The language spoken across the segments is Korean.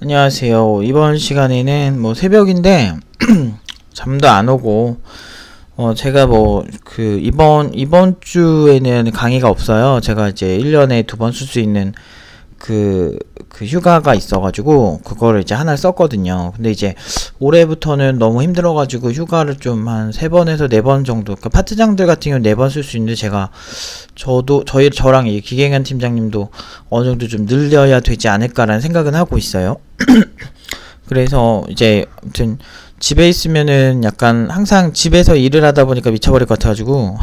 안녕하세요. 이번 시간에는 새벽인데 잠도 안 오고 제가 이번 주에는 강의가 없어요. 제가 이제 1년에 2번 쓸 수 있는 그 휴가가 있어가지고 그거를 이제 하나를 썼거든요. 근데 이제 올해부터는 너무 힘들어가지고 휴가를 좀 한 3번에서 4번 정도, 파트장들 같은 경우는 4번 쓸 수 있는데 저랑 이 기갱현 팀장님도 어느 정도 좀 늘려야 되지 않을까라는 생각은 하고 있어요. 그래서 이제 아무튼 집에 있으면은 약간 항상 집에서 일을 하다 보니까 미쳐버릴 것 같아가지고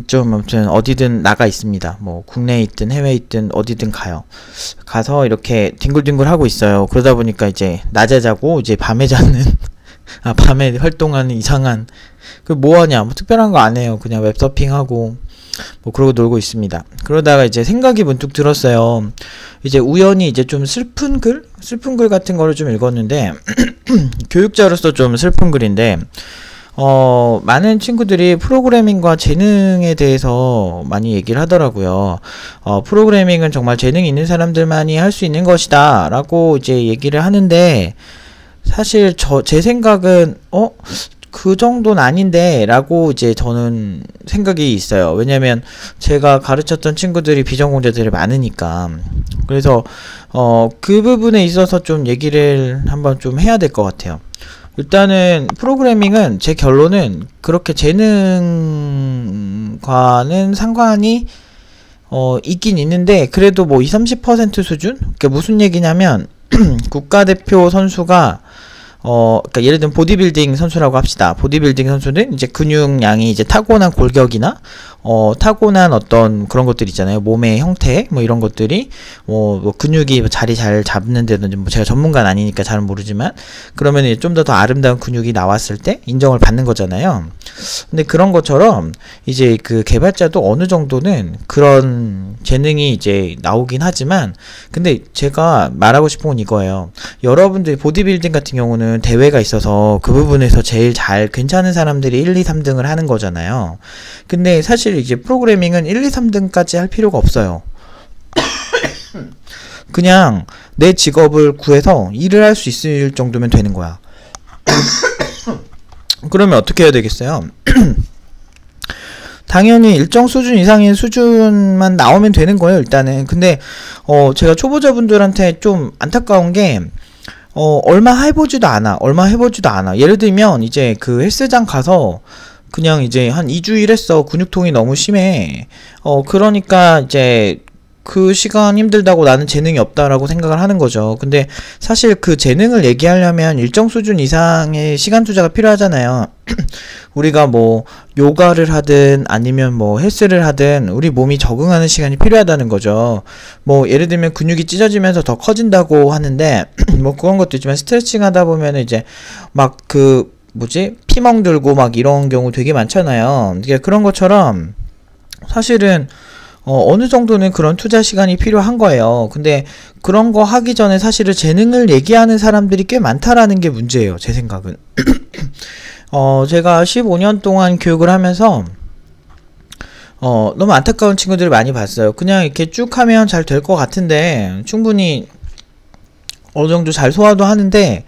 좀 아무튼 어디든 나가 있습니다. 뭐 국내에 있든 해외에 있든 어디든 가서 이렇게 뒹굴뒹굴 하고 있어요. 그러다 보니까 이제 낮에 자고 이제 밤에 자는 밤에 활동하는 이상한 뭐하냐, 특별한 거 안 해요. 그냥 웹서핑하고 그러고 놀고 있습니다. 그러다가 이제 생각이 문득 들었어요. 이제 우연히 이제 좀 슬픈 글 같은 거를 좀 읽었는데 교육자로서 좀 슬픈 글인데 많은 친구들이 프로그래밍과 재능에 대해서 많이 얘기를 하더라고요. 프로그래밍은 정말 재능이 있는 사람들만이 할 수 있는 것이다 라고 이제 얘기를 하는데, 사실 제 생각은 그 정도는 아닌데 라고 이제 저는 생각이 있어요. 왜냐면 제가 가르쳤던 친구들이 비전공자들이 많으니까. 그래서 그 부분에 있어서 좀 얘기를 한번 좀 해야 될 것 같아요. 일단은 프로그래밍은 제 결론은 그렇게 재능과는 상관이 있긴 있는데, 그래도 20-30% 수준? 그게 무슨 얘기냐면 국가대표 선수가 그러니까 예를 들면 보디빌딩 선수라고 합시다. 보디빌딩 선수는 이제 근육량이 이제 타고난 골격이나 타고난 어떤 그런 것들 있잖아요. 몸의 형태 이런 것들이 근육이 자리 잘 잡는다든지, 제가 전문가는 아니니까 잘은 모르지만, 그러면 좀 더 아름다운 근육이 나왔을 때 인정을 받는 거잖아요. 근데 그런 것처럼 이제 그 개발자도 어느 정도는 그런 재능이 이제 나오긴 하지만, 근데 제가 말하고 싶은 건 이거예요. 여러분들 보디빌딩 같은 경우는 대회가 있어서 그 부분에서 제일 잘 괜찮은 사람들이 1, 2, 3등을 하는 거잖아요. 근데 사실 이제 프로그래밍은 1, 2, 3등까지 할 필요가 없어요. 그냥 내 직업을 구해서 일을 할 수 있을 정도면 되는 거야. 그러면 어떻게 해야 되겠어요? 당연히 일정 수준 이상의 수준만 나오면 되는 거예요, 일단은. 근데 제가 초보자분들한테 좀 안타까운 게 얼마 해보지도 않아. 예를 들면 이제 그 헬스장 가서 그냥 이제 한 2주일 했어. 근육통이 너무 심해. 그러니까 이제 그 시간 힘들다고 나는 재능이 없다라고 생각을 하는 거죠. 근데 사실 그 재능을 얘기하려면 일정 수준 이상의 시간 투자가 필요하잖아요. 우리가 요가를 하든 아니면 헬스를 하든 우리 몸이 적응하는 시간이 필요하다는 거죠. 예를 들면 근육이 찢어지면서 더 커진다고 하는데 그런 것도 있지만, 스트레칭 하다 보면 이제 피멍 들고 이런 경우 되게 많잖아요. 그런 것처럼 사실은 어느 정도는 그런 투자 시간이 필요한 거예요. 근데 그런 거 하기 전에 사실은 재능을 얘기하는 사람들이 꽤 많다라는 게 문제예요, 제 생각은. 제가 15년 동안 교육을 하면서 너무 안타까운 친구들을 많이 봤어요. 그냥 이렇게 쭉 하면 잘 될 것 같은데, 충분히 어느 정도 잘 소화도 하는데,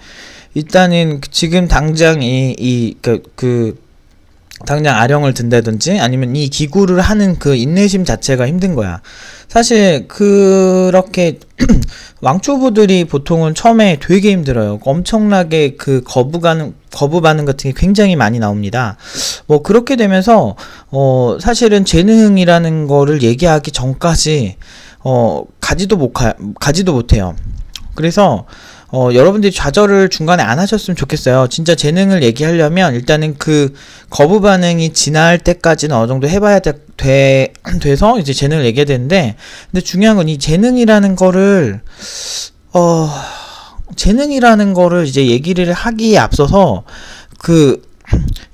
일단은 지금 당장 당장 아령을 든다든지 아니면 이 기구를 하는 그 인내심 자체가 힘든 거야. 사실 그렇게 왕초보들이 보통은 처음에 되게 힘들어요. 엄청나게 그 거부 반응 같은 게 굉장히 많이 나옵니다. 그렇게 되면서 사실은 재능이라는 거를 얘기하기 전까지 가지도 못해요. 그래서 여러분들이 좌절을 중간에 안 하셨으면 좋겠어요. 진짜 재능을 얘기하려면 일단은 그 거부 반응이 지날 때까지는 어느 정도 해봐야 돼서 이제 재능을 얘기해야 되는데, 근데 중요한 건 이 재능이라는 거를 이제 얘기를 하기에 앞서서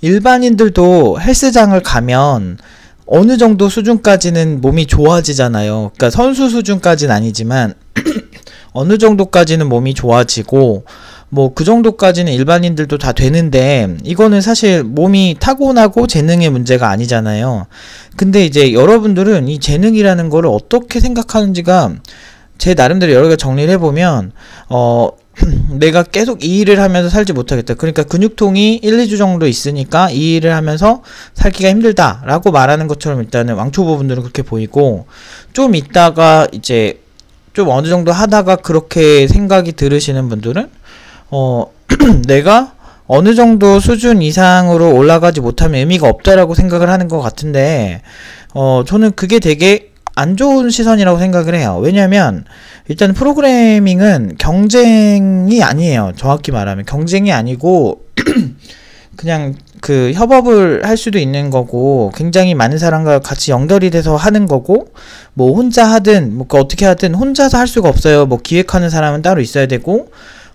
일반인들도 헬스장을 가면 어느 정도 수준까지는 몸이 좋아지잖아요. 그러니까 선수 수준까지는 아니지만 어느 정도까지는 몸이 좋아지고 뭐 그 정도까지는 일반인들도 다 되는데 이거는 사실 몸이 타고나고 재능의 문제가 아니잖아요. 근데 이제 여러분들은 이 재능이라는 거를 어떻게 생각하는지가 제 나름대로 여러 개 정리를 해보면 내가 계속 이 일을 하면서 살지 못하겠다. 그러니까 근육통이 1, 2주 정도 있으니까 이 일을 하면서 살기가 힘들다 라고 말하는 것처럼 일단은 왕초보분들은 그렇게 보이고, 좀 있다가 이제 좀 어느 정도 하다가 그렇게 생각이 들으시는 분들은 내가 어느 정도 수준 이상으로 올라가지 못하면 의미가 없다라고 생각을 하는 것 같은데, 저는 그게 되게 안 좋은 시선이라고 생각을 해요. 왜냐면 일단 프로그래밍은 경쟁이 아니에요. 정확히 말하면 경쟁이 아니고 그냥 그 협업을 할 수도 있는 거고, 굉장히 많은 사람과 같이 연결이 돼서 하는 거고, 뭐 혼자 하든 뭐 어떻게 하든 혼자서 할 수가 없어요. 뭐 기획하는 사람은 따로 있어야 되고,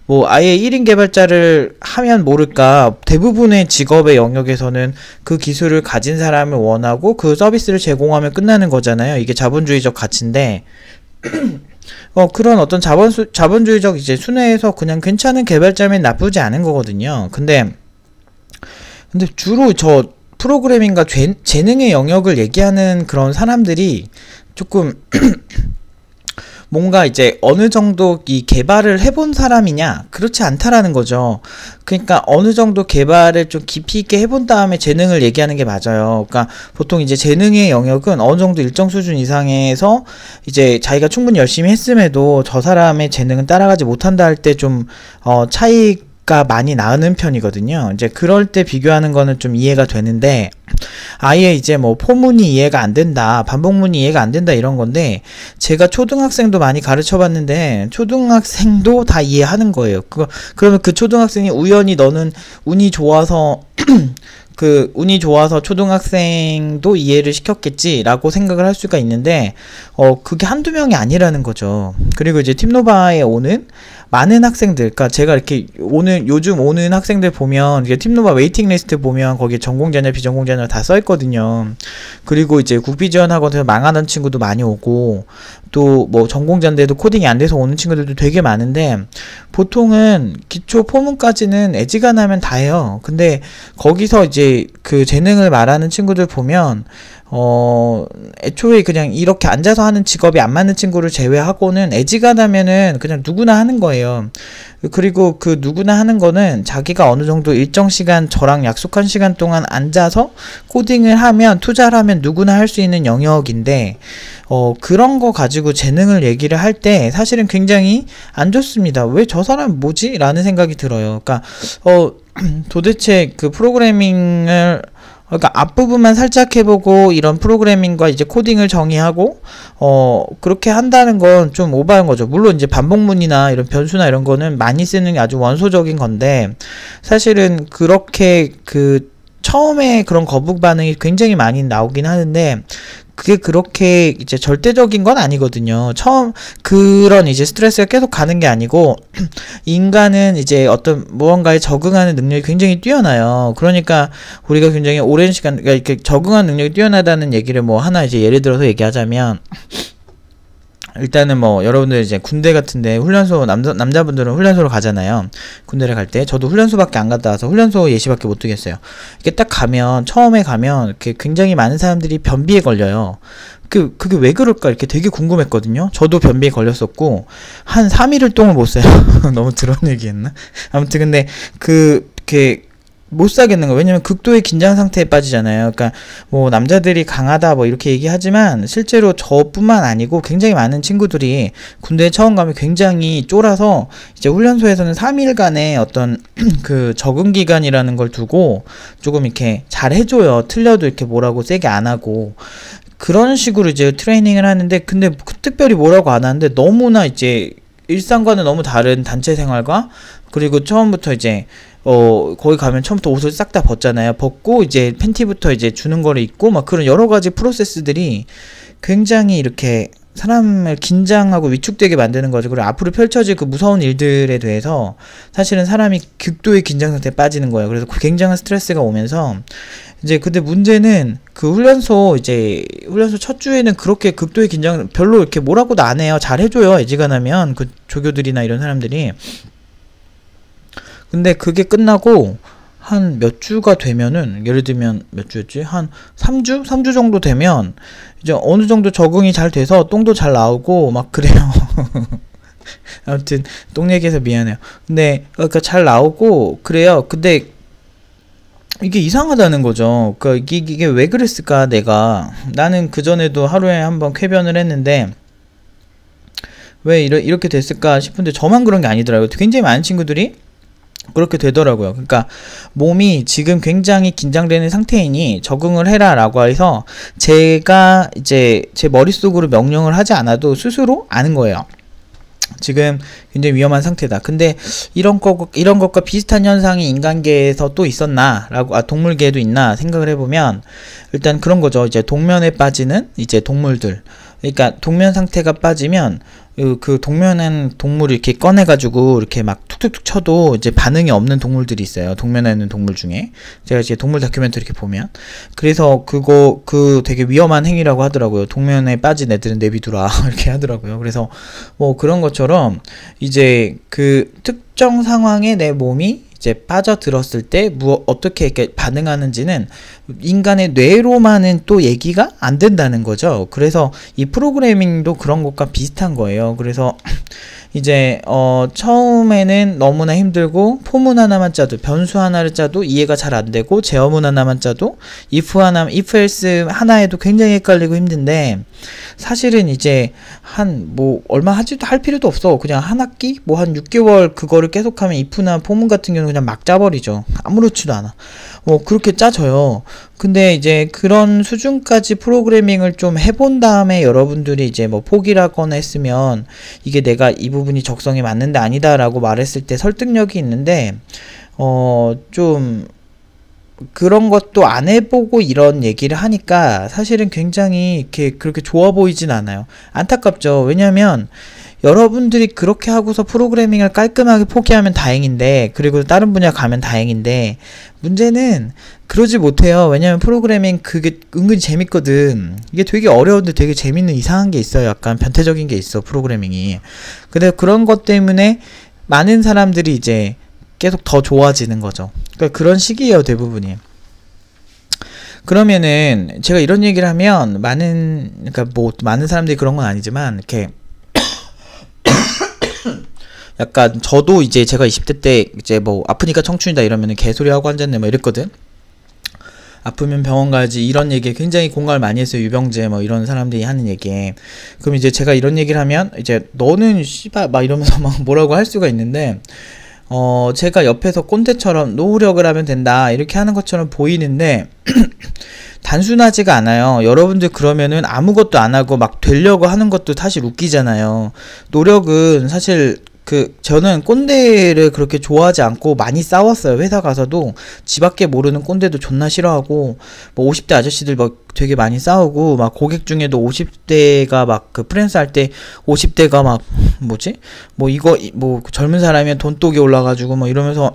뭐 아예 1인 개발자를 하면 모를까 대부분의 직업의 영역에서는 그 기술을 가진 사람을 원하고 그 서비스를 제공하면 끝나는 거잖아요. 이게 자본주의적 가치인데 그런 어떤 자본주의적 이제 순회에서 그냥 괜찮은 개발자면 나쁘지 않은 거거든요. 근데 주로 저 프로그래밍과 재능의 영역을 얘기하는 그런 사람들이 조금 뭔가 이제 어느 정도 이 개발을 해본 사람이냐, 그렇지 않다라는 거죠. 그러니까 어느 정도 개발을 좀 깊이 있게 해본 다음에 재능을 얘기하는 게 맞아요. 그러니까 보통 이제 재능의 영역은 어느 정도 일정 수준 이상에서 이제 자기가 충분히 열심히 했음에도 저 사람의 재능은 따라가지 못한다 할 때 좀 차이가 많이 나는 편이거든요. 이제 그럴 때 비교하는 거는 좀 이해가 되는데, 아예 이제 뭐 포문이 이해가 안 된다, 반복문이 이해가 안 된다 이런 건데, 제가 초등학생도 많이 가르쳐 봤는데 초등학생도 다 이해하는 거예요. 그러면 그 초등학생이 우연히 너는 운이 좋아서 운이 좋아서 초등학생도 이해를 시켰겠지라고 생각을 할 수가 있는데, 그게 한두 명이 아니라는 거죠. 그리고 이제 팀노바에 오는 많은 학생들, 그러니까 제가 이렇게 요즘 오는 학생들 보면, 이게 팀노바 웨이팅 리스트 보면 거기에 전공자냐 비전공자냐 다 써있거든요. 그리고 이제 국비지원 학원에서 망하는 친구도 많이 오고, 또 뭐 전공자인데도 코딩이 안 돼서 오는 친구들도 되게 많은데, 보통은 기초 포문까지는 애지간하면 다 해요. 근데 거기서 이제 그 재능을 말하는 친구들 보면 애초에 그냥 이렇게 앉아서 하는 직업이 안 맞는 친구를 제외하고는 애지간하면은 그냥 누구나 하는 거예요. 그리고 그 누구나 하는 거는 자기가 어느 정도 일정 시간, 저랑 약속한 시간 동안 앉아서 코딩을 하면, 투자를 하면 누구나 할 수 있는 영역인데, 그런 거 가지고 재능을 얘기를 할 때 사실은 굉장히 안 좋습니다. 왜 저 사람 뭐지? 라는 생각이 들어요. 그러니까 도대체 그 프로그래밍을, 그러니까 앞부분만 살짝 해보고 이런 프로그래밍과 이제 코딩을 정의하고 그렇게 한다는 건 좀 오버한 거죠. 물론 이제 반복문이나 이런 변수나 이런 거는 많이 쓰는 게 아주 원소적인 건데, 사실은 그렇게 처음에 그런 거부 반응이 굉장히 많이 나오긴 하는데, 그게 그렇게 이제 절대적인 건 아니거든요. 그런 이제 스트레스가 계속 가는 게 아니고, 인간은 이제 어떤 무언가에 적응하는 능력이 굉장히 뛰어나요. 그러니까 우리가 굉장히 오랜 시간, 그러니까 이렇게 적응하는 능력이 뛰어나다는 얘기를 뭐 하나 이제 예를 들어서 얘기하자면, 일단은 뭐 여러분들 이제 군대 같은데 훈련소, 남자분들은 훈련소로 가잖아요. 군대를 갈 때 저도 훈련소밖에 안 갔다 와서 훈련소 예시밖에 못 두겠어요. 이렇게 딱 가면, 처음에 가면 이렇게 굉장히 많은 사람들이 변비에 걸려요. 그게 왜 그럴까 이렇게 되게 궁금했거든요. 저도 변비에 걸렸었고 한 3일을 똥을 못 싸요. 너무 드러운 얘기했나? 아무튼 근데 이렇게 못 사겠는 거. 왜냐면 극도의 긴장 상태에 빠지잖아요. 그러니까 뭐 남자들이 강하다 뭐 이렇게 얘기하지만, 실제로 저뿐만 아니고 굉장히 많은 친구들이 군대에 처음 가면 굉장히 쫄아서 이제 훈련소에서는 3일간의 어떤 그 적응 기간이라는 걸 두고 조금 이렇게 잘 해줘요. 틀려도 이렇게 뭐라고 세게 안 하고. 그런 식으로 이제 트레이닝을 하는데, 근데 특별히 뭐라고 안 하는데, 너무나 이제 일상과는 너무 다른 단체 생활과, 그리고 처음부터 이제 거기 가면 처음부터 옷을 싹 다 벗잖아요. 벗고 이제 팬티부터 이제 주는 거를 입고, 막 그런 여러 가지 프로세스들이 굉장히 이렇게 사람을 긴장하고 위축되게 만드는 거죠. 그리고 앞으로 펼쳐질 그 무서운 일들에 대해서 사실은 사람이 극도의 긴장 상태에 빠지는 거예요. 그래서 굉장한 스트레스가 오면서, 이제 근데 문제는 그 훈련소 첫 주에는 그렇게 극도의 긴장, 별로 이렇게 뭐라고도 안 해요. 잘 해줘요. 애지간하면 그 조교들이나 이런 사람들이. 근데 그게 끝나고 한 몇 주가 되면은, 예를 들면 몇 주였지? 한 3주? 3주 정도 되면 이제 어느 정도 적응이 잘 돼서 똥도 잘 나오고 막 그래요. 아무튼 똥 얘기해서 미안해요. 근데 그러니까 잘 나오고 그래요. 근데 이게 이상하다는 거죠. 그러니까 이게 왜 그랬을까? 나는 그전에도 하루에 한 번 쾌변을 했는데 왜 이렇게 됐을까 싶은데 저만 그런 게 아니더라고요. 굉장히 많은 친구들이 그렇게 되더라고요. 그러니까 몸이 지금 굉장히 긴장되는 상태이니 적응을 해라 라고 해서 제가 이제 제 머릿속으로 명령을 하지 않아도 스스로 아는 거예요. 지금 굉장히 위험한 상태다. 근데 이런 것과 비슷한 현상이 인간계에서 또 있었나? 동물계에도 있나? 생각을 해보면, 일단 그런 거죠. 이제 동면에 빠지는 이제 동물들. 그러니까 동면 상태가 빠지면, 그 동면한 동물을 이렇게 꺼내가지고 이렇게 막 툭툭툭 쳐도 이제 반응이 없는 동물들이 있어요. 동면에 있는 동물 중에. 제가 이제 동물 다큐멘터리 이렇게 보면. 그래서 되게 위험한 행위라고 하더라고요. 동면에 빠진 애들은 내비두라. 이렇게 하더라고요. 그래서 뭐 그런 것처럼 이제 그 특정 상황에 내 몸이 이제 빠져들었을 때 어떻게 이렇게 반응하는지는 인간의 뇌로만은 또 얘기가 안 된다는 거죠. 그래서 이 프로그래밍도 그런 것과 비슷한 거예요. 그래서 이제 처음에는 너무나 힘들고 포문 하나만 짜도 변수 하나를 짜도 이해가 잘 안 되고 제어문 하나만 짜도 if else 하나에도 굉장히 헷갈리고 힘든데 사실은 이제 얼마 할 필요도 없어. 그냥 한 학기 한 6개월 그거를 계속하면 if나 포문 같은 경우는 그냥 막 짜버리죠. 아무렇지도 않아. 그렇게 짜져요. 근데 이제 그런 수준까지 프로그래밍을 좀 해본 다음에 여러분들이 이제 포기를 하거나 했으면 이게 내가 이 부분이 적성에 맞는데 아니다 라고 말했을 때 설득력이 있는데 좀 그런 것도 안 해보고 이런 얘기를 하니까 사실은 굉장히 그렇게 좋아 보이진 않아요. 안타깝죠. 왜냐면 여러분들이 그렇게 하고서 프로그래밍을 깔끔하게 포기하면 다행인데, 그리고 다른 분야 가면 다행인데, 문제는 그러지 못해요. 왜냐면 프로그래밍 그게 은근히 재밌거든. 이게 되게 어려운데 되게 재밌는 이상한 게 있어요. 약간 변태적인 게 있어, 프로그래밍이. 근데 그런 것 때문에 많은 사람들이 이제 계속 더 좋아지는 거죠. 그러니까 그런 식이에요, 대부분이. 그러면은 제가 이런 얘기를 하면 많은 사람들이 그런 건 아니지만 이렇게 약간 저도 이제 제가 20대 때 이제 아프니까 청춘이다 이러면은 개소리 하고 앉았네 이랬거든. 아프면 병원 가야지 이런 얘기에 굉장히 공감을 많이 했어요. 유병재 이런 사람들이 하는 얘기에. 그럼 이제 제가 이런 얘기를 하면 이제 너는 씨발 이러면서 뭐라고 할 수가 있는데 제가 옆에서 꼰대처럼 노력을 하면 된다 이렇게 하는 것처럼 보이는데 단순하지가 않아요. 여러분들 그러면은 아무것도 안 하고 되려고 하는 것도 사실 웃기잖아요. 노력은 사실 저는 꼰대를 그렇게 좋아하지 않고 많이 싸웠어요. 회사 가서도 지밖에 모르는 꼰대도 존나 싫어하고 50대 아저씨들 되게 많이 싸우고 고객 중에도 50대가 프랜스 할 때 50대가 젊은 사람이면 돈독이 올라가지고 이러면서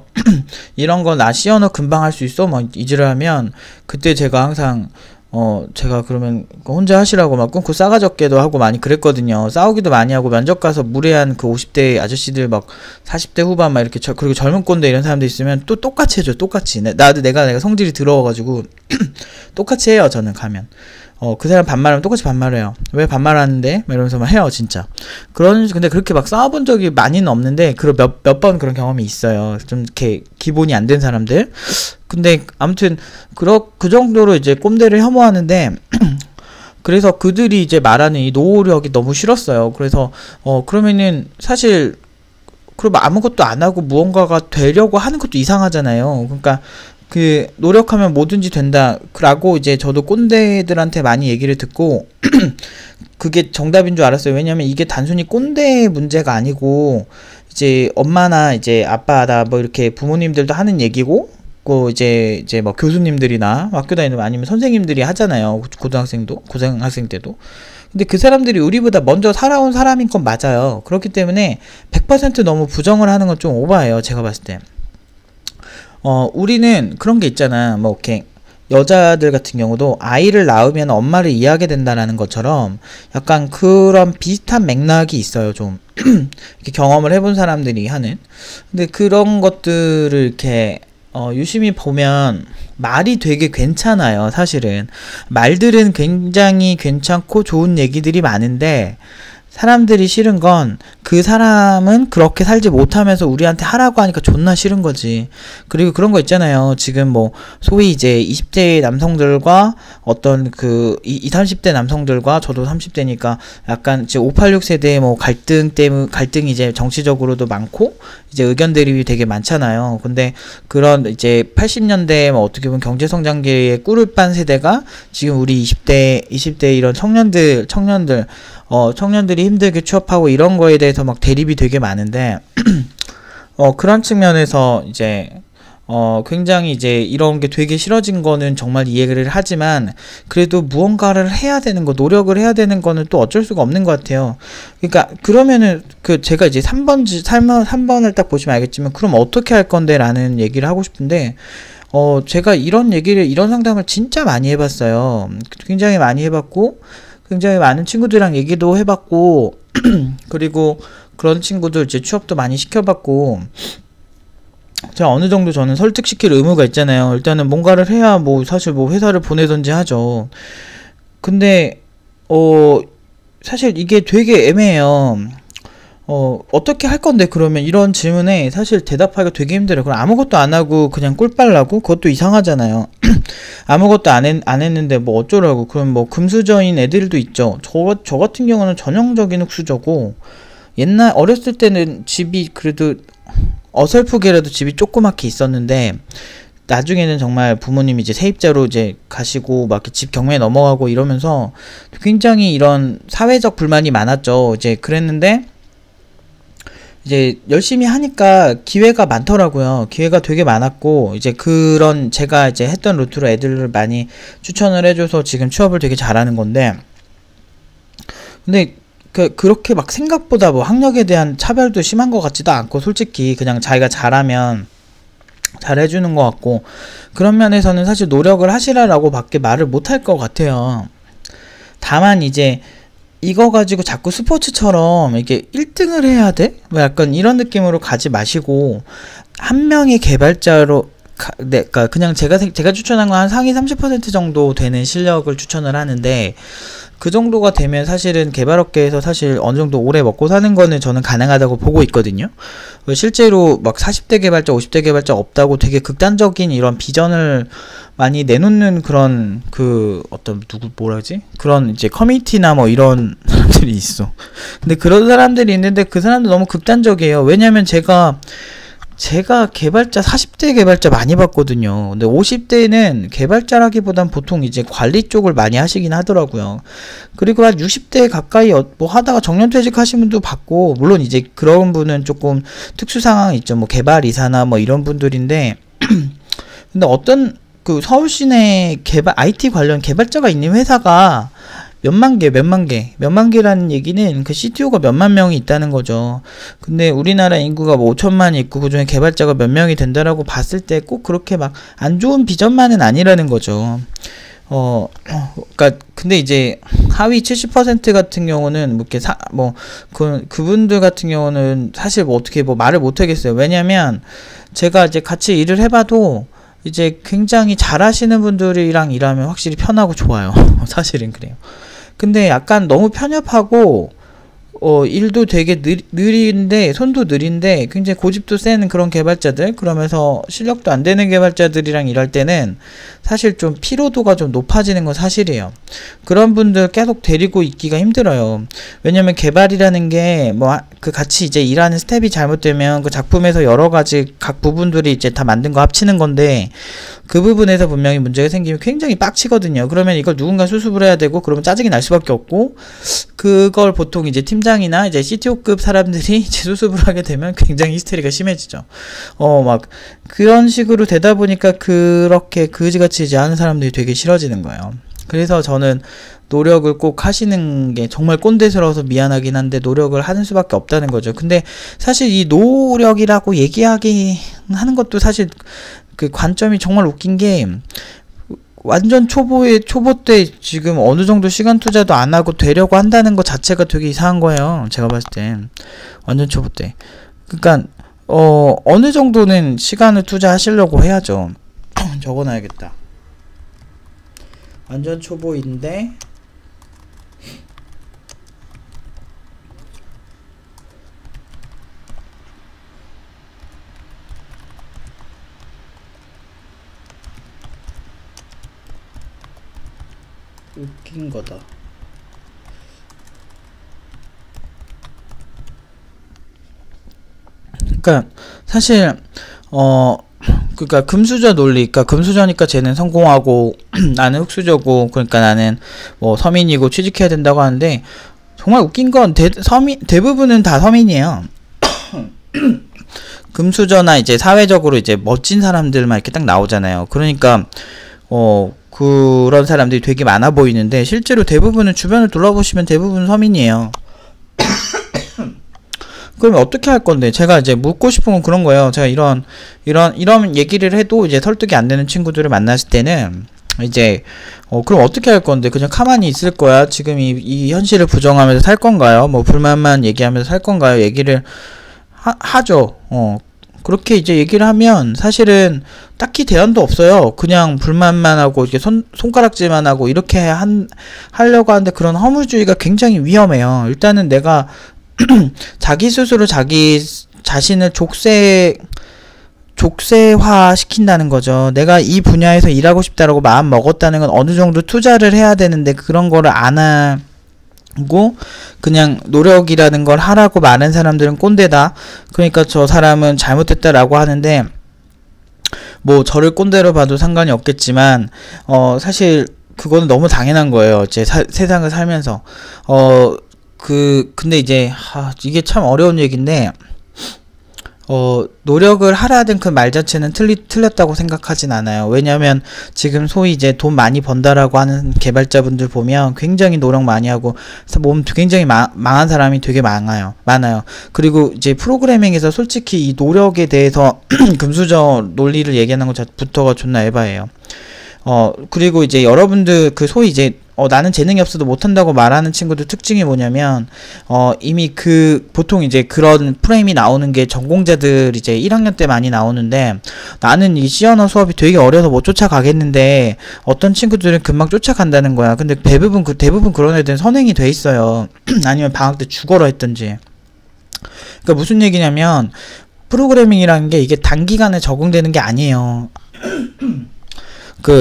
이런 거 나 시어너 금방 할 수 있어? 이지를 하면 그때 제가 항상 제가 그러면 혼자 하시라고 끊고 싸가지 없게도 하고 많이 그랬거든요. 싸우기도 많이 하고 면접 가서 무례한 50대 아저씨들 40대 후반 이렇게 그리고 젊은 꼰대 이런 사람들 있으면 또 똑같이 해줘. 똑같이. 내가 성질이 더러워가지고 똑같이 해요. 저는 가면. 그 사람 반말하면 똑같이 반말해요. 왜 반말하는데? 이러면서 해요, 진짜. 근데 그렇게 싸워본 적이 많이는 없는데, 몇 번 그런 경험이 있어요. 좀 이렇게 기본이 안 된 사람들. 근데 아무튼, 그 정도로 이제 꼼대를 혐오하는데, 그래서 그들이 이제 말하는 이 노력이 너무 싫었어요. 그래서, 그러면은 사실, 그럼 아무것도 안 하고 무언가가 되려고 하는 것도 이상하잖아요. 그러니까, 노력하면 뭐든지 된다라고 이제 저도 꼰대들한테 많이 얘기를 듣고 그게 정답인 줄 알았어요. 왜냐면 이게 단순히 꼰대의 문제가 아니고 이제 엄마나 이제 아빠나 이렇게 부모님들도 하는 얘기고 이제 교수님들이나 학교 다니는 아니면 선생님들이 하잖아요. 고등학생 때도. 근데 그 사람들이 우리보다 먼저 살아온 사람인 건 맞아요. 그렇기 때문에 100% 너무 부정을 하는 건 좀 오바예요. 제가 봤을 때. 우리는 그런 게 있잖아. 이렇게 여자들 같은 경우도 아이를 낳으면 엄마를 이해하게 된다라는 것처럼 약간 그런 비슷한 맥락이 있어요, 좀. 이렇게 경험을 해본 사람들이 하는. 근데 그런 것들을 이렇게, 유심히 보면 말이 되게 괜찮아요, 사실은. 말들은 굉장히 괜찮고 좋은 얘기들이 많은데, 사람들이 싫은 건 그 사람은 그렇게 살지 못하면서 우리한테 하라고 하니까 존나 싫은 거지. 그리고 그런 거 있잖아요. 지금 뭐 소위 이제 20대 남성들과 어떤 그 20, 30대 남성들과 저도 30대니까 약간 이제 586 세대의 뭐 갈등이 이제 정치적으로도 많고 이제 의견 대립이 되게 많잖아요. 근데 그런 이제 80년대 뭐 어떻게 보면 경제 성장기의 꿀을 빤 세대가 지금 우리 20대 이런 청년들이 힘들게 취업하고 이런 거에 대해서 막 대립이 되게 많은데, 그런 측면에서 이제, 굉장히 이제 이런 게 되게 싫어진 거는 정말 이해를 하지만, 그래도 무언가를 해야 되는 거, 노력을 해야 되는 거는 또 어쩔 수가 없는 것 같아요. 그러니까, 그러면은, 제가 이제 3번을 딱 보시면 알겠지만, 그럼 어떻게 할 건데? 라는 얘기를 하고 싶은데, 제가 이런 상담을 진짜 많이 해봤어요. 굉장히 많이 해봤고, 굉장히 많은 친구들이랑 얘기도 해봤고, 그리고 그런 친구들 이제 취업도 많이 시켜봤고, 제가 어느 정도 저는 설득시킬 의무가 있잖아요. 일단은 뭔가를 해야 뭐 사실 뭐 회사를 보내든지 하죠. 근데, 사실 이게 되게 애매해요. 어떻게 할 건데, 그러면 이런 질문에 사실 대답하기가 되게 힘들어요. 그럼 아무것도 안 하고 그냥 꿀 빨라고? 그것도 이상하잖아요. 아무것도 안 했는데 뭐 어쩌라고. 그럼 뭐 금수저인 애들도 있죠. 저 같은 경우는 전형적인 흙수저고, 어렸을 때는 집이 그래도 어설프게라도 집이 조그맣게 있었는데, 나중에는 정말 부모님이 이제 세입자로 이제 가시고 막 집 경매에 넘어가고 이러면서 굉장히 이런 사회적 불만이 많았죠. 이제 그랬는데, 이제 열심히 하니까 기회가 많더라고요. 기회가 되게 많았고, 이제 그런 제가 이제 했던 루트로 애들을 많이 추천을 해줘서 지금 취업을 되게 잘하는 건데, 근데 그렇게 막 생각보다 뭐 학력에 대한 차별도 심한 것 같지도 않고, 솔직히 그냥 자기가 잘하면 잘 해주는 것 같고, 그런 면에서는 사실 노력을 하시라라고 밖에 말을 못 할 것 같아요. 다만 이제 이거 가지고 자꾸 스포츠처럼 이렇게 1등을 해야 돼? 뭐 약간 이런 느낌으로 가지 마시고, 한 명의 개발자로 그러니까 그냥 제가 추천한 건 한 상위 30% 정도 되는 실력을 추천을 하는데, 그 정도가 되면 사실은 개발업계에서 사실 어느 정도 오래 먹고 사는 거는 저는 가능하다고 보고 있거든요. 실제로 막 40대 개발자, 50대 개발자 없다고 되게 극단적인 이런 비전을 많이 내놓는 그런 그런 이제 커뮤니티나 뭐 이런 사람들이 있어. 근데 그런 사람들이 있는데 그 사람들 너무 극단적이에요. 왜냐면 제가 40대 개발자 많이 봤거든요. 근데 50대는 개발자라기보단 보통 이제 관리 쪽을 많이 하시긴 하더라고요. 그리고 한 60대 가까이 뭐 하다가 정년퇴직 하신 분도 봤고, 물론 이제 그런 분은 조금 특수 상황이 있죠. 뭐 개발이사나 뭐 이런 분들인데, 근데 어떤 서울 시내 IT 관련 개발자가 있는 회사가 몇만 개라는 얘기는 그 CTO가 몇만 명이 있다는 거죠. 근데 우리나라 인구가 뭐 5천만이 있고 그중에 개발자가 몇 명이 된다라고 봤을 때 꼭 그렇게 막 안 좋은 비전만은 아니라는 거죠. 그러니까 근데 이제 하위 70% 같은 경우는 뭐 이렇게 그분들 같은 경우는 사실 뭐 어떻게 뭐 말을 못 하겠어요. 왜냐면 제가 이제 같이 일을 해봐도 이제 굉장히 잘하시는 분들이랑 일하면 확실히 편하고 좋아요. 사실은 그래요. 근데 약간 너무 편협하고 일도 되게 느린데, 손도 느린데 굉장히 고집도 센 그런 개발자들, 그러면서 실력도 안 되는 개발자들이랑 일할 때는 사실 좀 피로도가 좀 높아지는 건 사실이에요. 그런 분들 계속 데리고 있기가 힘들어요. 왜냐면 개발이라는 게 같이 이제 일하는 스텝이 잘못되면 그 작품에서 여러 가지 각 부분들이 이제 다 만든 거 합치는 건데, 그 부분에서 분명히 문제가 생기면 굉장히 빡치거든요. 그러면 이걸 누군가 수습을 해야 되고, 그러면 짜증이 날 수밖에 없고, 그걸 보통 이제 팀장이나 이제 CTO급 사람들이 이제 수습을 하게 되면 굉장히 히스테리가 심해지죠. 그런 식으로 되다 보니까 그렇게 그지같이 이제 하는 사람들이 되게 싫어지는 거예요. 그래서 저는 노력을 꼭 하시는 게, 정말 꼰대스러워서 미안하긴 한데 노력을 하는 수밖에 없다는 거죠. 근데 사실 이 노력이라고 얘기하는 것도 사실 그 관점이 정말 웃긴 게, 완전 초보 때 지금 어느 정도 시간 투자도 안 하고 되려고 한다는 것 자체가 되게 이상한 거예요. 제가 봤을 땐. 완전 초보 때. 그러니까, 어느 정도는 시간을 투자하시려고 해야죠. 적어놔야겠다. 완전 초보인데, 웃긴 거다. 그러니까 사실 그러니까 금수저 논리, 그러니까 금수저니까 쟤는 성공하고 나는 흙수저고, 그러니까 나는 뭐 서민이고 취직해야 된다고 하는데, 정말 웃긴 건 대부분은 다 서민이에요. 금수저나 이제 사회적으로 이제 멋진 사람들만 이렇게 딱 나오잖아요. 그러니까 그런 사람들이 되게 많아 보이는데, 실제로 대부분은 주변을 둘러보시면 대부분 서민이에요. 그러면 어떻게 할 건데? 제가 이제 묻고 싶은 건 그런 거예요. 제가 이런 얘기를 해도 이제 설득이 안 되는 친구들을 만났을 때는, 이제 그럼 어떻게 할 건데? 그냥 가만히 있을 거야? 지금 이 현실을 부정하면서 살 건가요? 뭐 불만만 얘기하면서 살 건가요? 얘기를 하죠. 그렇게 이제 얘기를 하면 사실은 딱히 대안도 없어요. 그냥 불만만 하고 이렇게 손가락질만 하고 이렇게 하려고 하는데, 그런 허무주의가 굉장히 위험해요. 일단은 내가 자기 스스로 자기 자신을 족쇄화 시킨다는 거죠. 내가 이 분야에서 일하고 싶다라고 마음 먹었다는 건 어느 정도 투자를 해야 되는데, 그런 거를 안 하고 그냥 노력이라는 걸 하라고 말하는 사람들은 꼰대다. 그러니까 저 사람은 잘못했다라고 하는데, 뭐 저를 꼰대로 봐도 상관이 없겠지만 사실 그거는 너무 당연한 거예요. 제 세상을 살면서. 근데 이제 이게 참 어려운 얘기인데, 노력을 하라는 그 말 자체는 틀렸다고 생각하진 않아요. 왜냐면 지금 소위 이제 돈 많이 번다라고 하는 개발자분들 보면 굉장히 노력 많이 하고 몸 굉장히 망한 사람이 되게 많아요. 그리고 이제 프로그래밍에서 솔직히 이 노력에 대해서 금수저 논리를 얘기하는 것부터가 존나 에바예요. 그리고 이제 여러분들 그 소위 이제 나는 재능이 없어도 못한다고 말하는 친구들 특징이 뭐냐면, 이미 보통 이제 그런 프레임이 나오는 게 전공자들 이제 1학년 때 많이 나오는데, 나는 이 C 언어 수업이 되게 어려서 못 쫓아가겠는데, 어떤 친구들은 금방 쫓아간다는 거야. 근데 대부분 그런 애들은 선행이 돼 있어요. 아니면 방학 때 죽어라 했던지. 그러니까 무슨 얘기냐면, 프로그래밍이라는 게 이게 단기간에 적응되는 게 아니에요.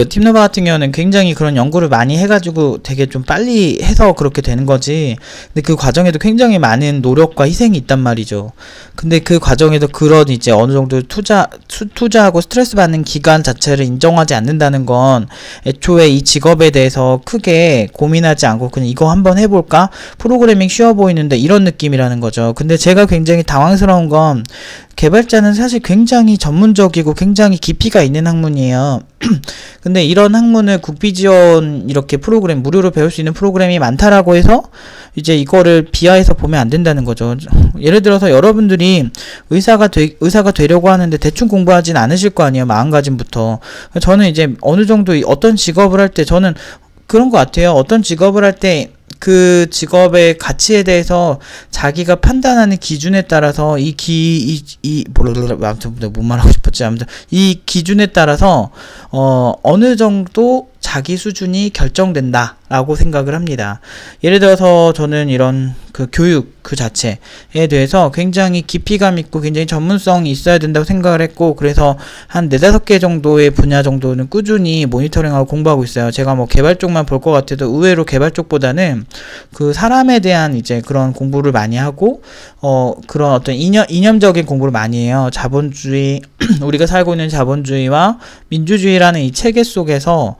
팀노바 같은 경우는 굉장히 그런 연구를 많이 해가지고 되게 좀 빨리 해서 그렇게 되는 거지. 근데 그 과정에도 굉장히 많은 노력과 희생이 있단 말이죠. 근데 그 과정에도 그런 이제 어느 정도 투자하고 스트레스 받는 기간 자체를 인정하지 않는다는 건, 애초에 이 직업에 대해서 크게 고민하지 않고 그냥 이거 한번 해볼까? 프로그래밍 쉬워 보이는데, 이런 느낌이라는 거죠. 근데 제가 굉장히 당황스러운 건, 개발자는 사실 굉장히 전문적이고 굉장히 깊이가 있는 학문이에요. 근데 이런 학문을 국비지원 이렇게 프로그램, 무료로 배울 수 있는 프로그램이 많다라고 해서 이제 이거를 비하해서 보면 안 된다는 거죠. 예를 들어서 여러분들이 의사가 되려고 하는데 대충 공부하진 않으실 거 아니에요. 마음가짐부터. 저는 이제 어느 정도 어떤 직업을 할 때 저는 그런 것 같아요. 어떤 직업을 할 때 그 직업의 가치에 대해서 자기가 판단하는 기준에 따라서 아무튼 뭔 말하고 싶었지. 아무튼 이 기준에 따라서 어느 정도 자기 수준이 결정된다라고 생각을 합니다. 예를 들어서 저는 이런 그 교육 그 자체에 대해서 굉장히 깊이감 있고 굉장히 전문성이 있어야 된다고 생각을 했고, 그래서 한 4-5개 정도의 분야 정도는 꾸준히 모니터링하고 공부하고 있어요. 제가 뭐 개발 쪽만 볼 것 같아도 의외로 개발 쪽보다는 그 사람에 대한 이제 그런 공부를 많이 하고, 그런 어떤 이념적인 공부를 많이 해요. 자본주의, 우리가 살고 있는 자본주의와 민주주의라는 이 체계 속에서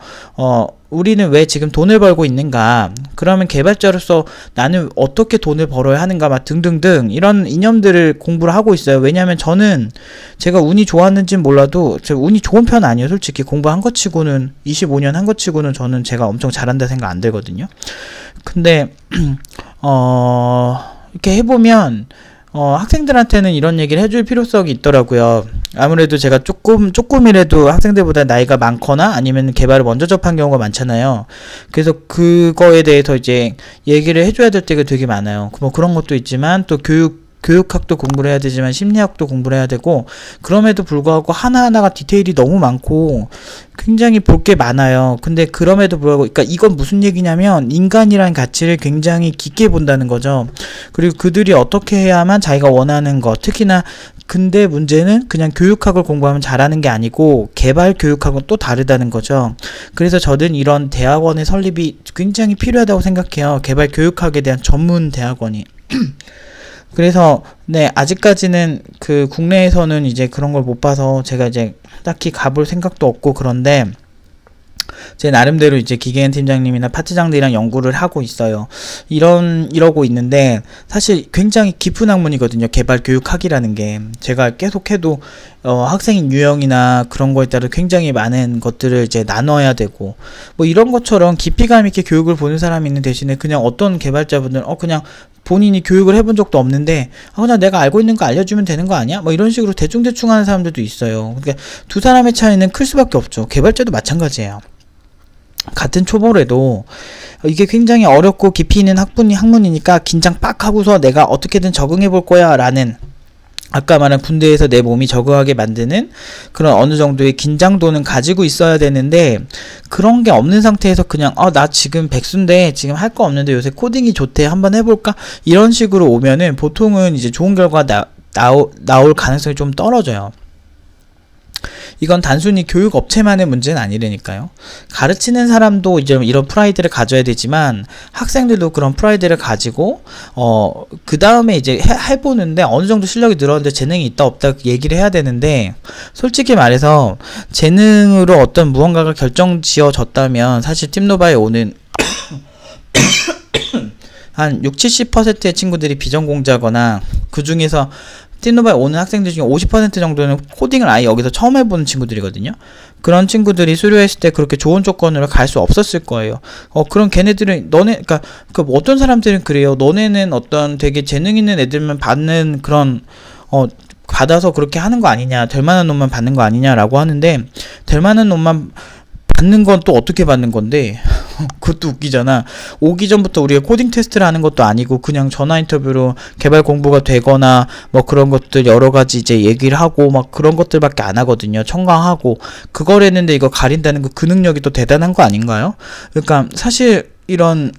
우리는 왜 지금 돈을 벌고 있는가? 그러면 개발자로서 나는 어떻게 돈을 벌어야 하는가? 막 등등등 이런 이념들을 공부를 하고 있어요. 왜냐하면 저는 제가 운이 좋았는지는 몰라도 제가 운이 좋은 편 아니에요. 솔직히 공부한 것 치고는 25년 한 것 치고는 저는 제가 엄청 잘한다 생각 안 들거든요. 근데 이렇게 해보면 학생들한테는 이런 얘기를 해줄 필요성이 있더라고요. 아무래도 제가 조금이라도 학생들보다 나이가 많거나 아니면 개발을 먼저 접한 경우가 많잖아요. 그래서 그거에 대해서 이제 얘기를 해줘야 될 때가 되게 많아요. 뭐 그런 것도 있지만 또 교육학도 공부를 해야 되지만 심리학도 공부를 해야 되고, 그럼에도 불구하고 하나하나가 디테일이 너무 많고 굉장히 볼 게 많아요. 근데 그럼에도 불구하고, 그러니까 이건 무슨 얘기냐면 인간이란 가치를 굉장히 깊게 본다는 거죠. 그리고 그들이 어떻게 해야만 자기가 원하는 것, 특히나 근데 문제는 그냥 교육학을 공부하면 잘하는 게 아니고 개발 교육학은 또 다르다는 거죠. 그래서 저는 이런 대학원의 설립이 굉장히 필요하다고 생각해요. 개발 교육학에 대한 전문 대학원이. 그래서 네, 아직까지는 그 국내에서는 이제 그런 걸 못 봐서 제가 이제 딱히 가볼 생각도 없고, 그런데 제 나름대로 이제 기계엔 팀장님이나 파트장들이랑 연구를 하고 있어요. 이러고 있는데 사실 굉장히 깊은 학문이거든요. 개발 교육학이라는 게. 제가 계속해도 학생 유형이나 그런 거에 따라 굉장히 많은 것들을 이제 나눠야 되고, 뭐 이런 것처럼 깊이감 있게 교육을 보는 사람이 있는 대신에 그냥 어떤 개발자분들은 그냥 본인이 교육을 해본 적도 없는데 그냥 내가 알고 있는 거 알려주면 되는 거 아니야? 뭐 이런 식으로 대충대충 하는 사람들도 있어요. 그러니까 두 사람의 차이는 클 수밖에 없죠. 개발자도 마찬가지예요. 같은 초보래도 이게 굉장히 어렵고 깊이 있는 학문이니까 긴장 빡 하고서 내가 어떻게든 적응해 볼 거야 라는, 아까 말한 군대에서 내 몸이 적응하게 만드는 그런 어느 정도의 긴장도는 가지고 있어야 되는데, 그런 게 없는 상태에서 그냥 나 지금 백수인데 지금 할 거 없는데 요새 코딩이 좋대 한번 해볼까, 이런 식으로 오면은 보통은 이제 좋은 결과 나올 가능성이 좀 떨어져요. 이건 단순히 교육 업체만의 문제는 아니라니까요. 가르치는 사람도 이제 이런 프라이드를 가져야 되지만 학생들도 그런 프라이드를 가지고 그 다음에 이제 해보는데 어느 정도 실력이 늘었는데 재능이 있다 없다 얘기를 해야 되는데, 솔직히 말해서 재능으로 어떤 무언가가 결정지어졌다면 사실 팀노바에 오는 한 60-70%의 친구들이 비전공자거나, 그 중에서 팀노바에 오는 학생들 중에 50% 정도는 코딩을 아예 여기서 처음 해보는 친구들이거든요. 그런 친구들이 수료했을 때 그렇게 좋은 조건으로 갈 수 없었을 거예요. 그럼 걔네들은 그러니까 어떤 사람들은 그래요. 너네는 어떤 되게 재능 있는 애들만 받는 그런 받아서 그렇게 하는 거 아니냐, 될 만한 놈만 받는 거 아니냐라고 하는데, 될 만한 놈만 받는 건 또 어떻게 받는 건데 그것도 웃기잖아. 오기 전부터 우리가 코딩 테스트를 하는 것도 아니고 그냥 전화 인터뷰로 개발 공부가 되거나 뭐 그런 것들 여러 가지 이제 얘기를 하고 막 그런 것들밖에 안 하거든요. 청강하고 그걸 했는데 이거 가린다는 그 능력이 또 대단한 거 아닌가요? 그러니까 사실 이런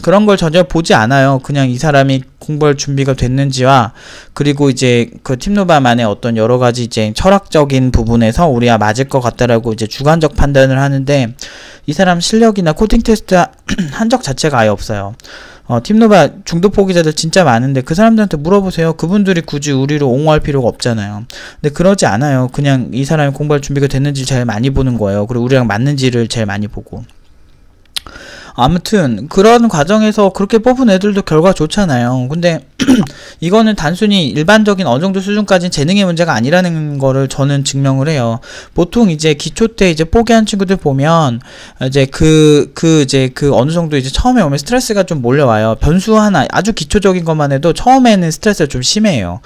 그런 걸 전혀 보지 않아요. 그냥 이 사람이 공부할 준비가 됐는지와, 그리고 이제 그 팀노바만의 어떤 여러 가지 이제 철학적인 부분에서 우리가 맞을 것 같다라고 이제 주관적 판단을 하는데, 이 사람 실력이나 코딩 테스트 한 적 자체가 아예 없어요. 팀노바 중도 포기자들 진짜 많은데 그 사람들한테 물어보세요. 그분들이 굳이 우리를 옹호할 필요가 없잖아요. 근데 그러지 않아요. 그냥 이 사람이 공부할 준비가 됐는지 제일 많이 보는 거예요. 그리고 우리랑 맞는지를 제일 많이 보고. 아무튼 그런 과정에서 그렇게 뽑은 애들도 결과 좋잖아요. 근데 이거는 단순히 일반적인 어느 정도 수준까지는 재능의 문제가 아니라는 거를 저는 증명을 해요. 보통 이제 기초 때 이제 포기한 친구들 보면 이제 그 어느 정도 이제 처음에 오면 스트레스가 좀 몰려와요. 변수 하나 아주 기초적인 것만 해도 처음에는 스트레스가 좀 심해요.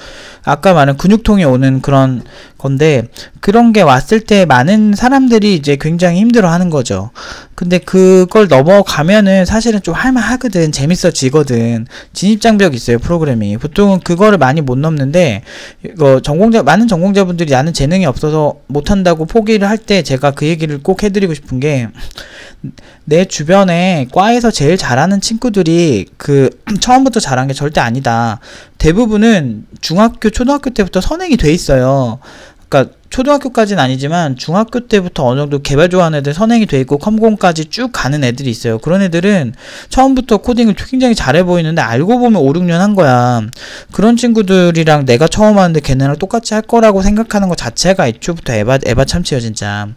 아까 말한 근육통이 오는 그런 건데, 그런 게 왔을 때 많은 사람들이 이제 굉장히 힘들어 하는 거죠. 근데 그걸 넘어가면은 사실은 좀 할만하거든. 재밌어지거든. 진입장벽이 있어요, 프로그래밍이. 보통은 그거를 많이 못 넘는데, 이거 많은 전공자분들이 나는 재능이 없어서 못한다고 포기를 할 때 제가 그 얘기를 꼭 해드리고 싶은 게, 내 주변에 과에서 제일 잘하는 친구들이 처음부터 잘한 게 절대 아니다. 대부분은 중학교, 초등학교 때부터 선행이 돼 있어요. 그러니까 초등학교까지는 아니지만 중학교 때부터 어느 정도 개발 좋아하는 애들 선행이 돼 있고 컴공까지 쭉 가는 애들이 있어요. 그런 애들은 처음부터 코딩을 굉장히 잘해 보이는데 알고 보면 5, 6년 한 거야. 그런 친구들이랑 내가 처음 하는데 걔네랑 똑같이 할 거라고 생각하는 것 자체가 애초부터 에바 참치야 진짜.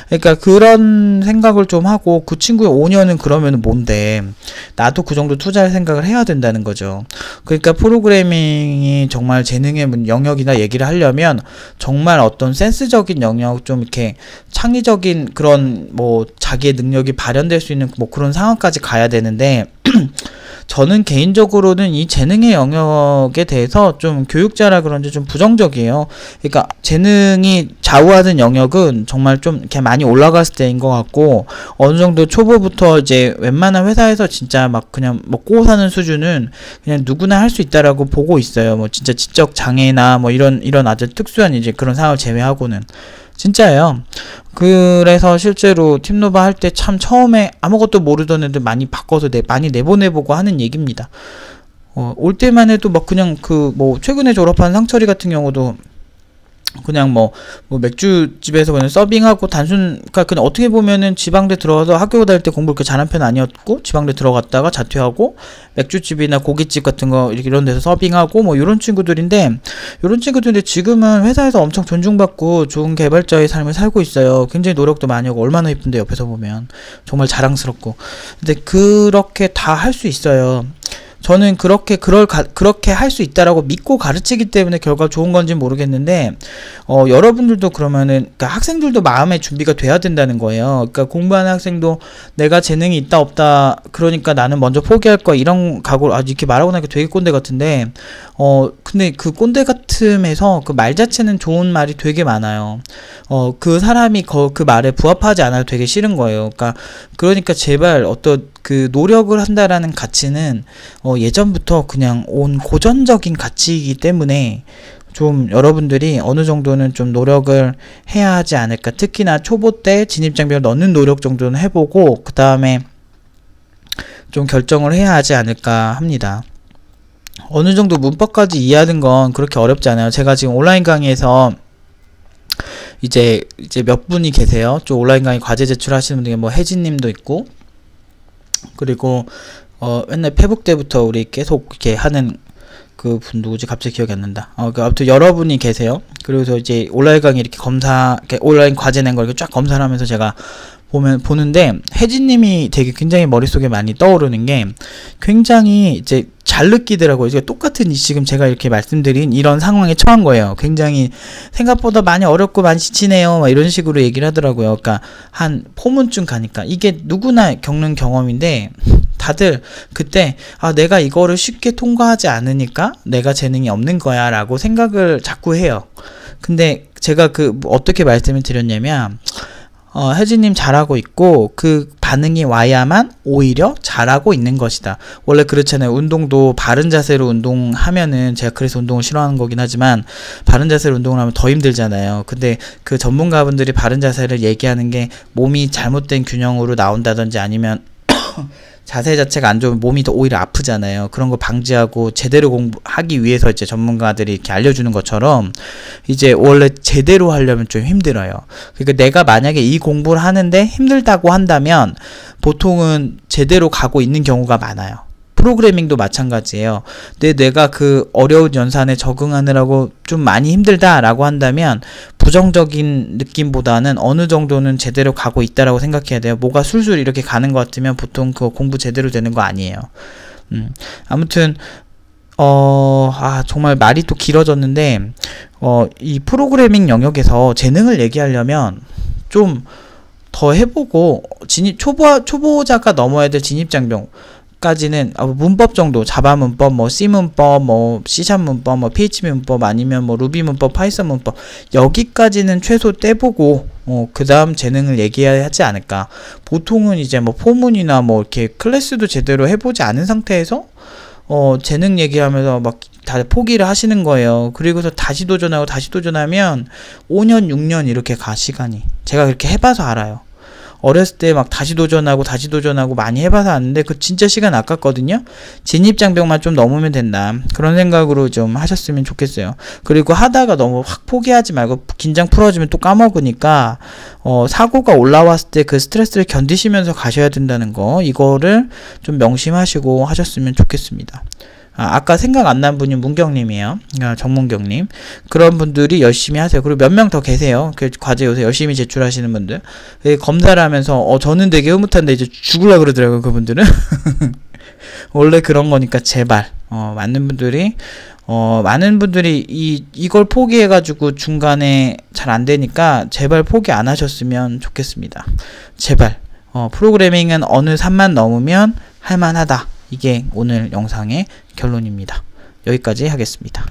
그러니까 그런 생각을 좀 하고, 그 친구의 5년은 그러면은 뭔데, 나도 그 정도 투자할 생각을 해야 된다는 거죠. 그러니까 프로그래밍이 정말 재능의 영역이나 얘기를 하려면 정말 어떤 센스적인 영역, 좀 이렇게 창의적인 그런 뭐 자기의 능력이 발현될 수 있는 뭐 그런 상황까지 가야 되는데 저는 개인적으로는 이 재능의 영역에 대해서 좀 교육자라 그런지 좀 부정적이에요. 그러니까 재능이 좌우하는 영역은 정말 좀 이렇게 많이 올라갔을 때인 것 같고, 어느 정도 초보부터 이제 웬만한 회사에서 진짜 막 그냥 먹고 사는 수준은 그냥 누구나 할 수 있다라고 보고 있어요. 뭐 진짜 지적 장애나 뭐 이런 아주 특수한 이제 그런 상황을 제외하고는. 진짜예요. 그래서 실제로 팀노바 할 때 참 처음에 아무것도 모르던 애들 많이 바꿔서 많이 내보내보고 하는 얘기입니다. 올 때만 해도 막 그냥 최근에 졸업한 상철이 같은 경우도 그냥 맥주집에서 그냥 서빙하고 그러니까 그냥 어떻게 보면은 지방대 들어가서 학교 다닐 때 공부 그렇게 잘한 편 아니었고, 지방대 들어갔다가 자퇴하고 맥주집이나 고깃집 같은 거 이런 데서 서빙하고 이런 친구들인데, 지금은 회사에서 엄청 존중받고 좋은 개발자의 삶을 살고 있어요. 굉장히 노력도 많이 하고 얼마나 이쁜데 옆에서 보면 정말 자랑스럽고. 근데 그렇게 다 할 수 있어요. 저는 그렇게 할 수 있다라고 믿고 가르치기 때문에 결과 좋은 건지 모르겠는데, 여러분들도 그러면은, 그러니까 학생들도 마음의 준비가 돼야 된다는 거예요. 그러니까 공부하는 학생도 내가 재능이 있다 없다, 그러니까 나는 먼저 포기할 거야, 이런 각오를, 이렇게 말하고 나니까 되게 꼰대 같은데, 근데 그 꼰대 같음에서 그 말 자체는 좋은 말이 되게 많아요. 그 사람이 그 말에 부합하지 않아도 되게 싫은 거예요. 그러니까 제발 그 노력을 한다라는 가치는 예전부터 그냥 온 고전적인 가치이기 때문에 좀 여러분들이 어느 정도는 좀 노력을 해야 하지 않을까. 특히나 초보 때 진입장벽을 넣는 노력 정도는 해보고 그 다음에 좀 결정을 해야 하지 않을까 합니다. 어느 정도 문법까지 이해하는 건 그렇게 어렵지 않아요. 제가 지금 온라인 강의에서 이제 몇 분이 계세요. 좀 온라인 강의 과제 제출하시는 분들 중에 혜진님도 있고, 그리고 맨날 페북 때부터 우리 계속 이렇게 하는 그 분 누구지? 갑자기 기억이 안 난다. 아무튼 여러분이 계세요. 그래서 이제 온라인 강의 이렇게 온라인 과제 낸 걸 이렇게 쫙 검사를 하면서 제가 보는데, 혜진님이 되게 굉장히 머릿속에 많이 떠오르는 게 굉장히 이제 잘 느끼더라고요. 이제 똑같은 지금 제가 이렇게 말씀드린 이런 상황에 처한 거예요. 굉장히 생각보다 많이 어렵고 많이 지치네요, 막 이런 식으로 얘기를 하더라고요. 그러니까 한 포문쯤 가니까 이게 누구나 겪는 경험인데, 다들 그때 내가 이거를 쉽게 통과하지 않으니까 내가 재능이 없는 거야 라고 생각을 자꾸 해요. 근데 제가 어떻게 말씀을 드렸냐면, 혜진님 잘하고 있고 그 반응이 와야만 오히려 잘하고 있는 것이다. 원래 그렇잖아요. 운동도 바른 자세로 운동하면은, 제가 그래서 운동을 싫어하는 거긴 하지만 바른 자세로 운동을 하면 더 힘들잖아요. 근데 그 전문가분들이 바른 자세를 얘기하는 게 몸이 잘못된 균형으로 나온다든지 아니면 자세 자체가 안 좋으면 몸이 더 오히려 아프잖아요. 그런 거 방지하고 제대로 공부하기 위해서 이제 전문가들이 이렇게 알려주는 것처럼 이제 원래 제대로 하려면 좀 힘들어요. 그러니까 내가 만약에 이 공부를 하는데 힘들다고 한다면 보통은 제대로 가고 있는 경우가 많아요. 프로그래밍도 마찬가지예요. 근데 내가 그 어려운 연산에 적응하느라고 좀 많이 힘들다라고 한다면 부정적인 느낌보다는 어느 정도는 제대로 가고 있다라고 생각해야 돼요. 뭐가 술술 이렇게 가는 것 같으면 보통 그거 공부 제대로 되는 거 아니에요. 아무튼 정말 말이 또 길어졌는데, 이 프로그래밍 영역에서 재능을 얘기하려면 좀 더 해보고 초보자가 넘어야 될 진입장벽 까지는 문법 정도, 자바 문법, C 문법, C# 문법, PHP 문법, 아니면 루비 문법, 파이썬 문법, 여기까지는 최소 떼보고 그 다음 재능을 얘기해야 하지 않을까. 보통은 이제 포문이나 이렇게 클래스도 제대로 해보지 않은 상태에서 재능 얘기하면서 막 다들 포기를 하시는 거예요. 그리고서 다시 도전하면 5년, 6년 이렇게 가, 시간이. 제가 그렇게 해봐서 알아요. 어렸을 때 막 다시 도전하고 많이 해봐서 아는데 그 진짜 시간 아깝거든요. 진입장벽만 좀 넘으면 된다, 그런 생각으로 좀 하셨으면 좋겠어요. 그리고 하다가 너무 확 포기하지 말고 긴장 풀어주면 또 까먹으니까 사고가 올라왔을 때 그 스트레스를 견디시면서 가셔야 된다는 거, 이거를 좀 명심하시고 하셨으면 좋겠습니다. 아까 생각 안 난 분이 문경님이에요. 정문경님. 그런 분들이 열심히 하세요. 그리고 몇 명 더 계세요. 그 과제 요새 열심히 제출하시는 분들. 검사를 하면서 저는 되게 흐뭇한데 이제 죽으려고 그러더라고요, 그분들은. 원래 그런 거니까 제발 많은 분들이 이걸 포기해가지고 중간에 잘 안 되니까 제발 포기 안 하셨으면 좋겠습니다. 제발. 프로그래밍은 어느 산만 넘으면 할만하다. 이게 오늘 영상의 결론입니다. 여기까지 하겠습니다.